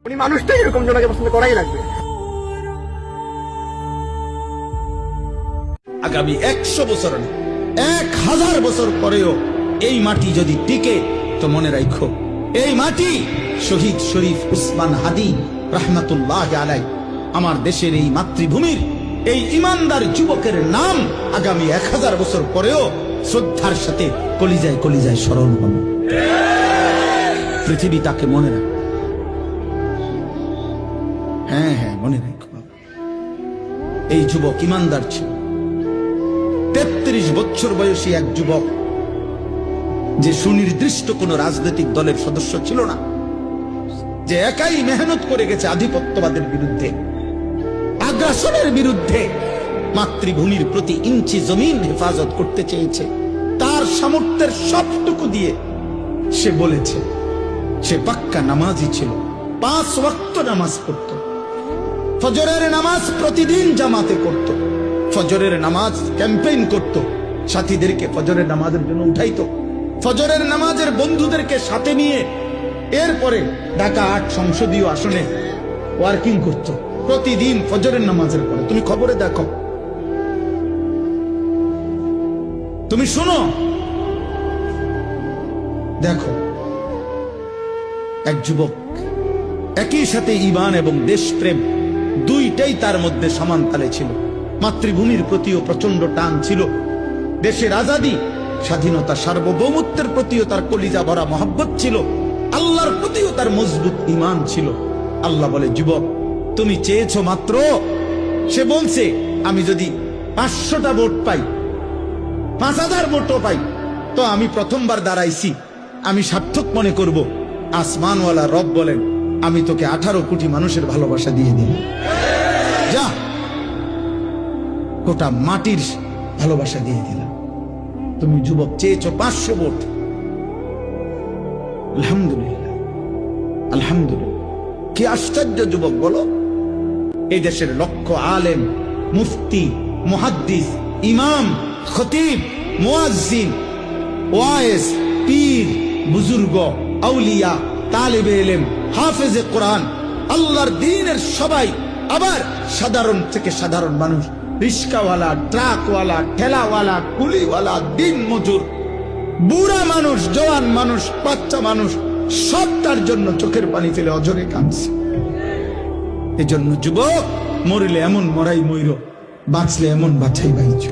উনি মানুষটাই এরকম, জনকে পছন্দ করাই লাগবে। আগামী 100 বছর 1000 বছর পরেও এই মাটি যদি টিকে, তো মনে রাখো এই মাটি শহীদ শরীফ উসমান হাদি রহমাতুল্লাহ আলাই আমার দেশের এই মাতৃভূমির এই ইমানদার যুবকের নাম আগামী 1000 বছর পরেও শ্রদ্ধার সাথে কলিজায় কলিজায় স্মরণ হবে। পৃথিবী তাকে মনে রাখবে। হ্যাঁ হ্যাঁ, মনে রাখো এই যুবক ইমানদার ছিল। 33 বছর বয়সী এক যুবক, যে সুনির্দিষ্ট কোন রাজনৈতিক দলের সদস্য ছিল না, যে একাই মেহনত করে গেছে আধিপত্যবাদের বিরুদ্ধে, আগ্রাসনের বিরুদ্ধে, মাতৃভূমির প্রতি ইঞ্চি জমিন হেফাজত করতে চেয়েছে। তার সামর্থ্যের সবটুকু দিয়ে সে বলেছে, সে পাক্কা নামাজি ছিল, 5 ওয়াক্ত নামাজ পড়ত, ফজরের নামাজ প্রতিদিন জামাতে করত, ফজরের নামাজ ক্যাম্পেইন করত, সাথীদেরকে ফজরের নামাজের জন্য উঠাইতো, ফজরের নামাজের বন্ধুদেরকে সাথে নিয়ে এরপরে ঢাকা 8 সংসদীয় আসনে ওয়ার্কিং করত প্রতিদিন ফজরের নামাজের পরে। তুমি খবরে দেখো, তুমি শুনো, দেখো এক যুবক একই সাথে ঈমান এবং দেশপ্রেম দুইটাই তার মধ্যে সমান তালে ছিল। মাতৃভূমির প্রতিও প্রচন্ড টান ছিল, দেশের আজাদী স্বাধীনতা সার্বভৌমত্বের প্রতিও তার কলিজা ভরা মহব্বত ছিল, আল্লাহর প্রতিও তার মজবুত ঈমান ছিল। আল্লাহ বলে, যুবক তুমি চেয়েছো মাত্র, সে বলছে আমি যদি 500টা ভোট পাই, 5000 ভোটও পাই, তো আমি প্রথমবার দাঁড়াইছি, আমি সার্থক মনে করব। আসমানওয়ালা রব বলেন, আমি তোকে 18 কোটি মানুষের ভালোবাসা দিয়ে দিই, যা, গোটা মাটির ভালোবাসা দিয়ে দিলাম। তুমি যুবক চেয়েছো 500 ভোট, আলহামদুলিল্লাহ, আলহামদুলিল্লাহ। কি আশ্চর্য যুবক বলো, এই দেশের লক্ষ আলেম, মুফতি, মুহাদ্দিস, ইমাম, খতিব, মুয়াজ্জিন, ওয়াইজ, পীর, বুজুর্গ, আউলিয়া, তালিবে ইলম, হাফেজে কোরআন, আল্লাহর দ্বীনের সবাই, আবার সাধারণ থেকে সাধারণ মানুষ, রিস্কাওয়ালা, ট্রাকওয়ালা, ঠেলাওয়ালা, কুলিওয়ালা, দিন মজুর, বুড়া মানুষ, জওয়ান মানুষ, বাচ্চা মানুষ, সব তার জন্য চোখের পানি ফেলে অজরে কাঁদছে। এজন্য যুবক, মরিলে এমন মরাই মইর, বাঁচলে এমন বাছাই বাইছ।